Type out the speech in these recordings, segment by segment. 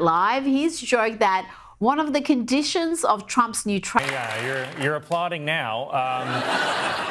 Live. He's joked that one of the conditions of Trump's new trade. Yeah, you're applauding now.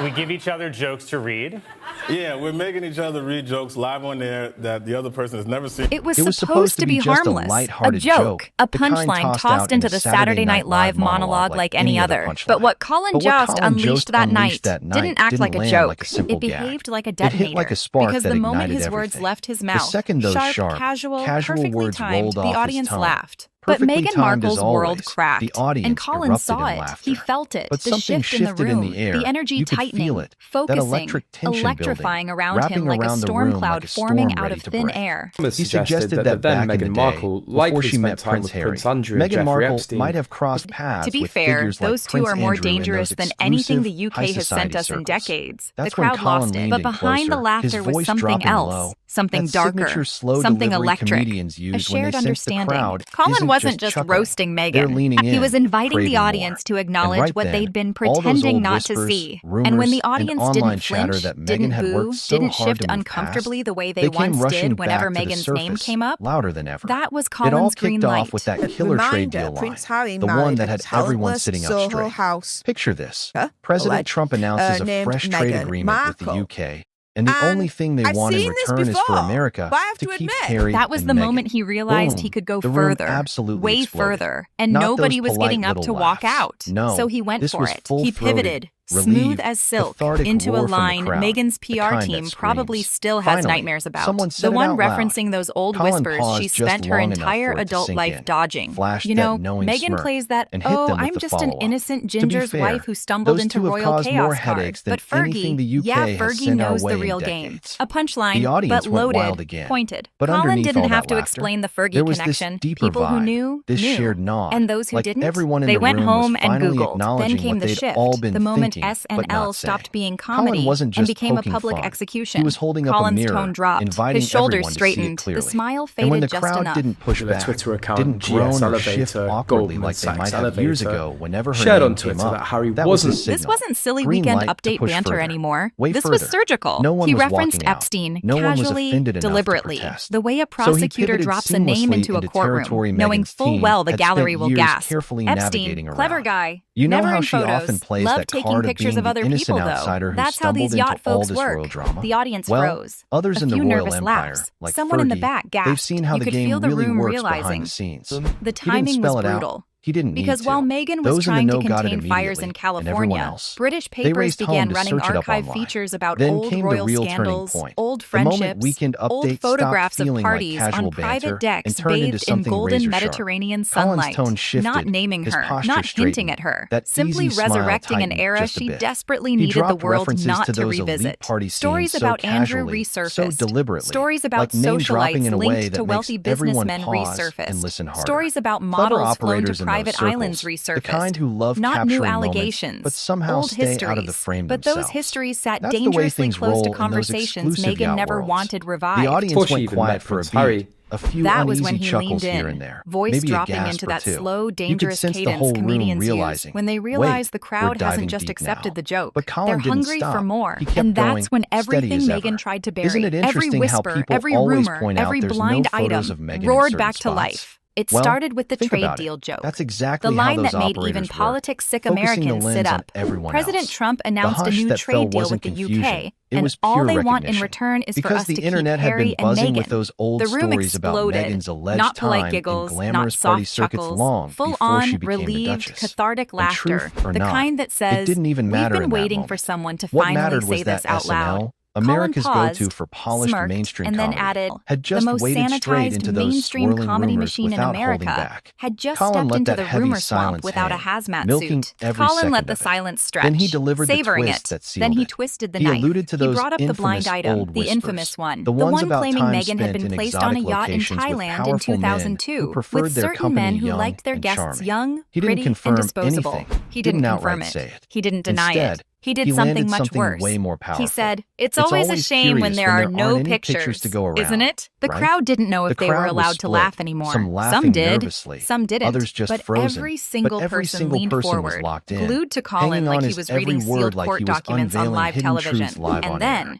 We give each other jokes to read. Yeah, we're making each other read jokes live on air that the other person has never seen. It was supposed to be harmless, a joke, a punchline tossed into the Saturday Night Live monologue like any other. But what Colin Jost unleashed that night didn't act like a joke. It behaved like a detonator. Because the moment his words left his mouth, sharp, casual, perfectly timed, the audience laughed. But Meghan Markle's world cracked, and Colin saw it. He felt it, the shift in the room, the energy tightening, focusing, electrifying around him like a storm cloud forming out of thin air. He suggested that then Meghan Markle, before she met Prince Harry, Meghan Markle might have crossed paths with figures like Prince Andrew. To be fair, those two are more dangerous than anything the UK has sent us in decades. The crowd lost it, but behind the laughter was something else, something darker, something electric, a shared understanding. Colin wasn't just roasting Meghan. He was inviting the audience to acknowledge what they'd been pretending not to see. And when the audience didn't flinch, didn't boo, didn't shift uncomfortably the way they once did whenever Meghan's name came up, that was Colin's green light. With that killer trade deal line, the one that had everyone sitting up straight. Picture this. President Trump announces a fresh trade agreement with the UK. And the only thing they want in return is for America to keep Harry. That was the moment he realized he could go further, way further, and nobody was getting up to walk out. So he went for it. He pivoted, smooth as silk, into a line Meghan's PR team probably still has nightmares about. The one referencing those old whispers she spent her entire adult life dodging. You know, Meghan plays that, oh, I'm just an innocent ginger's wife who stumbled into royal chaos card. But Fergie, Fergie knows the real game. A punchline, but loaded, pointed. Colin didn't have to explain the Fergie connection. People who knew, knew. And those who didn't, they went home and Googled. Then came the shift, the moment SNL stopped being comedy and became a public execution. Colin's tone dropped, his shoulders straightened, the smile faded just enough. Didn't push back, didn't groan or shift awkwardly like they might have years ago whenever her name came up. This wasn't silly weekend update banter anymore. This was surgical. He referenced Epstein casually, deliberately, the way a prosecutor drops a name into a courtroom, knowing full well the gallery will gasp. Epstein, clever guy, never in photos, loved taking pictures of other people, though. That's how these yacht folks work. The audience froze. Others a in the few royal nervous empire, laughs. like Someone in the Fergie, back gasped. they've seen how you the could game feel the really room works realizing behind the scenes. the timing was brutal. He didn't need Because to. while Meghan was Those trying in the to know got it contain fires in immediately, and everyone California, else. British They papers raced home began to running search it up archive online. features about Then old came the royal real turning scandals, point. old The moment friendships, Weekend old Update photographs stopped of feeling parties like casual on private banter decks and turned into bathed in something golden razor-sharp. Mediterranean Colin's sunlight, tone shifted, not naming his her, posture not hinting straightened. at her, That simply easy smile resurrecting an tightened era just a she bit. desperately He needed the dropped world references not to to those elite revisit. party scenes Stories so about Andrew casually, so resurfaced. deliberately, Stories about like name-dropping in socialites a way linked that to wealthy makes everyone businessmen pause and resurfaced. listen harder. Stories about Clever models flown to operators in those private circles, islands the resurfaced. kind who love Not new capturing moments, allegations, but somehow old stay histories. out of the frame But themselves. those histories sat That's the way dangerously things close roll to in those conversations exclusive Meghan yacht never worlds. wanted The revived. audience went quiet for a beat. A few That was uneasy when he chuckles leaned here and in, there, voice maybe a dropping gasp into or that two. slow, You could dangerous sense the cadence whole room comedians use realizing, when they wait, realize the we're crowd diving hasn't just deep accepted now. the joke. But Colin They're didn't hungry stop. for more. He kept And going, that's when steady everything as Meghan ever. tried to Isn't bury, it every interesting how whisper, people every always rumor, point out every there's blind no photos of item, Meghan in roared certain back to spots? life. It Well, started with the think trade about deal it. joke. That's exactly The line how those that made even operators work, politics-sick focusing the Americans lens sit on up. everyone President else. Trump announced a hush new that trade fell deal wasn't with the confusion. UK, It and was all pure they want in recognition. return is for Because us to the keep internet had Harry been and buzzing Meghan. with those old The room stories about exploded. Meghan's alleged Not polite time giggles, in not glamorous party soft circuits chuckles, long before full-on, she became the relieved, Duchess. cathartic And laughter, truth or the not, kind that says, it didn't even we've matter been in that waiting moment. for someone to What finally mattered say was this that out loud. SNL, America's Colin go-to for polished smirked, mainstream and then comedy, added, had just the most waded straight into sanitized those mainstream swirling comedy rumors machine in without holding America back. had just Colin stepped let into that the heavy rumor swamp silence without a hang, hazmat milking suit. every Colin second let the of it. silence stretch, Then he delivered the savoring twist it. that sealed Then he it. twisted the He knife. alluded to He those brought up the blind infamous item, old the whispers, infamous one, the the ones one about claiming time Meghan had spent been in placed on a exotic yacht in locations with Thailand in powerful men 2002 who preferred with their certain company men who young liked their and guests charming. young, He didn't pretty, confirm and disposable. anything. He didn't confirm outright say it. He didn't deny Instead, it. He did he something landed much something worse. way more powerful. He said, it's always a shame when there are no aren't any pictures, to go around, isn't it? The right? crowd didn't know if The they were crowd was allowed to split. laugh anymore. Some laughing did, nervously, some didn't. others just but frozen. every single But every person single leaned person was forward, locked in, glued to Colin hanging like on he his was every reading word sealed like court he was documents on unveiling live hidden television. truths live And on then, air.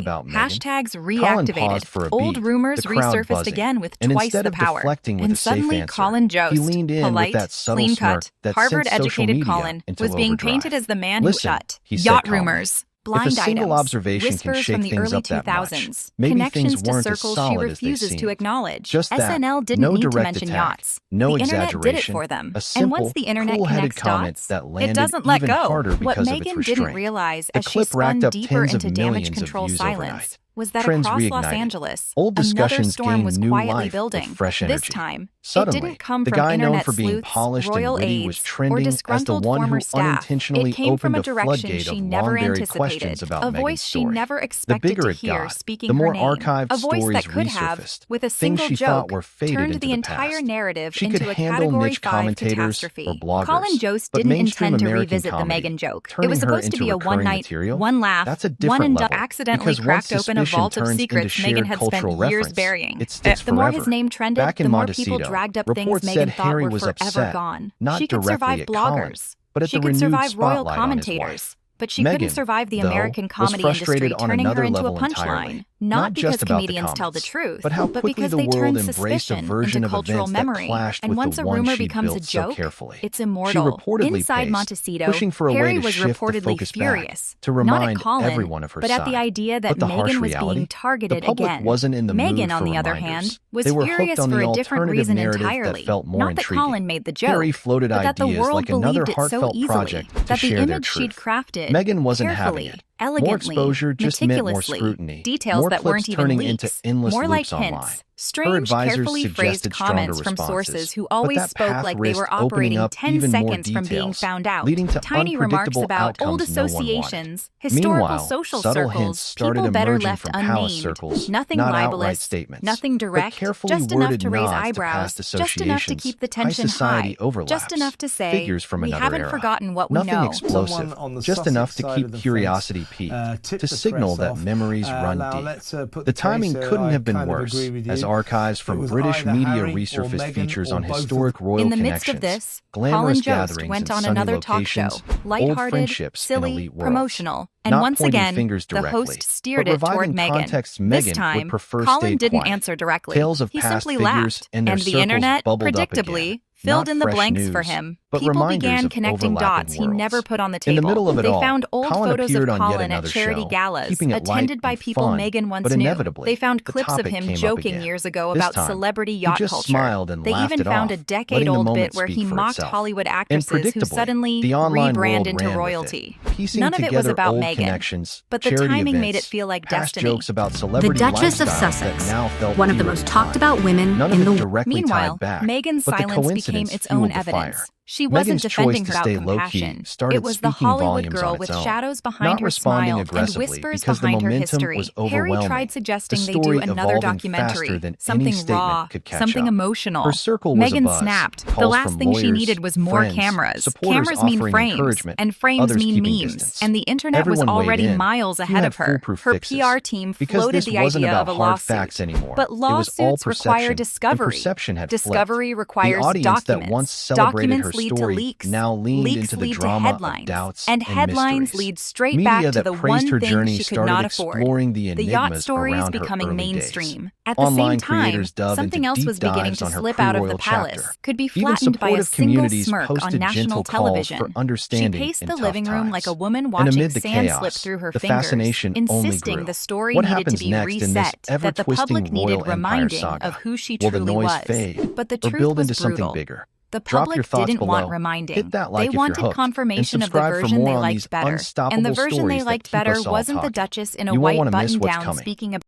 about Meghan. Hashtags Colin paused reactivated. for a Old beat, rumors the crowd resurfaced buzzing. again with And twice instead the of power. deflecting with And a safe suddenly answer, Colin Jost, he leaned in polite, with that subtle clean smirk cut, that sent social Harvard-educated media Colin, into was being overdrive. painted as the man Listen, who shut he said Yacht calmly. rumors. If a Blind single items, observation can whispers shake from the things early up that much, 2000s, maybe connections things to weren't as circles she solid as they refuses to seemed. acknowledge. Just that, SNL didn't no need to direct mention attack, yachts. no The internet did it exaggeration, for them. a And simple, once the internet cool-headed connects comment dots, that it landed doesn't let even go. harder What because of its Meghan restraint. didn't realize The as she clip spun racked up deeper tens of into damage millions of control views silence overnight. was that Trends across Los reignited. Angeles, Old another discussions storm gained was new quietly life building. with fresh This energy. time, Suddenly, it didn't come the from guy known internet for being sleuths, polished royal and witty was aides, or trending as the disgruntled one who former staff. unintentionally It came from opened a a direction floodgate she of never long-buried questions anticipated, about a Meghan's voice she story. never The expected bigger to it hear got, speaking the her more name, archived a voice stories that could have, resurfaced. with a Things single she thought joke, were faded turned into the the entire past. narrative She into could a handle Category niche 5 commentators catastrophe. or bloggers, Colin Jost but didn't mainstream intend to American revisit the comedy, Meghan joke. It turning was her supposed to into be a recurring one-night, material, one laugh, that's a one different and done. level. Accidentally Because once cracked open a suspicion vault of turns into secrets Meghan shared had cultural spent years reference, burying. it sticks The more forever. his name trended, Back in the more people Montecito, dragged up things reports Meghan said thought Harry were was forever upset, gone. not She could directly survive at Colin, bloggers, but at She the could renewed survive royal spotlight on his wife. commentators, but she couldn't Meghan, survive the though, American was comedy industry frustrated on turning her another into a level entirely. punchline. Not because just about the comedians tell the comments, truth, but how quickly because the they world turn embraced a suspicion version into of cultural events memory. that clashed And with once the a one rumor she'd becomes a built so joke, carefully. it's She immortal. reportedly Inside paced, Montecito, pushing for a Harry way to was shift the reportedly focus furious, back, to not remind at Colin, everyone of her but side. at the idea that But the harsh Meghan was reality, being targeted the public again. wasn't in the mood Meghan, on for the other reminders. hand, was They were furious hooked on for the a different alternative reason narrative entirely. that felt more Not that intriguing. Colin made the joke, Harry floated but that the ideas world like another believed it so heartfelt easily, project to that the share their image she'd truth. crafted Meghan wasn't having carefully, it. elegantly, More exposure just meant more meticulously, scrutiny. details More that clips weren't even turning leaks, into endless more like loops online. hints. Her Strange, advisors carefully phrased suggested stronger comments from responses, sources who but always that spoke path like they were risked opening operating up 10 even more seconds from being details, found out. leading to Tiny remarks unpredictable about old outcomes no one wanted. associations, historical Meanwhile, social subtle hints circles, started people better emerging left from palace unnamed. circles, Nothing not outright libelous, statements, nothing but direct, carefully just enough worded to raise nods to eyebrows, past just enough to keep the associations, tension society high, overlaps, just enough to say, figures from we another haven't era. forgotten what we Nothing know. explosive, just enough to keep curiosity peaked, to signal that memories run deep. The timing couldn't have been worse, as archives from British media resurfaced features on historic royal In the midst connections, of this, glamorous Colin Jost gatherings went in on sunny another talk show, locations, old lighthearted, friendships in silly, elite worlds. promotional, and Not once pointing again, fingers the directly, host steered but it toward reviving Meghan. contexts This Meghan time, would prefer Colin stayed didn't quiet. answer directly. Tales of He past simply figures laughed, and their the circles internet, bubbled up again. predictably, Not filled in the fresh blanks news, for him. but People reminders began of connecting overlapping dots he worlds. never put on the In table. the middle of it They all, found old Colin photos appeared of on yet Colin at another charity show, galas, keeping it light attended by and people fun, Meghan once but knew. inevitably, They found the clips of topic him came up joking again. years ago This about time, celebrity he yacht just culture. smiled and They laughed even it found a off, letting the decade-old moment bit where speak he for mocked itself. Hollywood And actresses who predictably, suddenly the online rebrand world into ran with royalty. it, piecing None of it was together about old Meghan, connections, but the charity timing made events, it feel like past destiny. jokes about The celebrity Duchess of lifestyles Sussex, that now felt one of the eerie most at talked times. about women None in of the it world. directly Meanwhile, tied back, Meghan's but the silence became coincidence its own fueled the evidence. fire. She wasn't Meghan's defending choice her to out stay low-key compassion. started It was the speaking Hollywood volumes girl on with its own. shadows behind Not her responding smile and aggressively whispers because the behind her momentum history. was Harry overwhelming. tried suggesting The they do story another evolving documentary, faster than something any statement raw, could catch something up. emotional. Her circle was Meghan abuzz. snapped. The Calls last from thing she lawyers, needed was more friends, cameras. supporters Cameras mean offering frames, encouragement, and frames others mean keeping memes. distance. And the internet was Everyone weighed already in. miles Few ahead had of her. foolproof Her fixes. PR team Because floated this the wasn't idea about of a hard lawsuit. facts anymore. But It was all lawsuits require perception, and discovery. perception had Discovery flipped. requires The audience documents. that once celebrated Documents her lead to story leaks. now leaned Leaks into the lead to drama headlines. of doubts And headlines mysteries. lead straight Media back to that the praised one her thing journey she could started not afford. exploring the The yacht enigmas stories around her becoming early mainstream. days. At the Online same time, creators dove something into else deep was beginning dives to on her slip out of the pre-royal palace. chapter. Could be Even flattened by a supportive single communities smirk on posted national gentle calls television. for She understanding paced in the tough living room times. like a woman And watching amid the sand chaos, slip through her the fingers, fascination only insisting grew. the story What needed to happens be next in this reset, that the ever-twisting public needed royal empire reminding saga? of who she Will the truly noise was. fade But the or truth build was into brutal. something bigger? The Drop public your thoughts didn't below. want reminding. Hit that like They if you're wanted hooked. confirmation And of the subscribe for version more they on liked these better. unstoppable And the version they stories that liked keep better us all wasn't the talking. Duchess in a You won't white wanna miss what's button-down coming. speaking about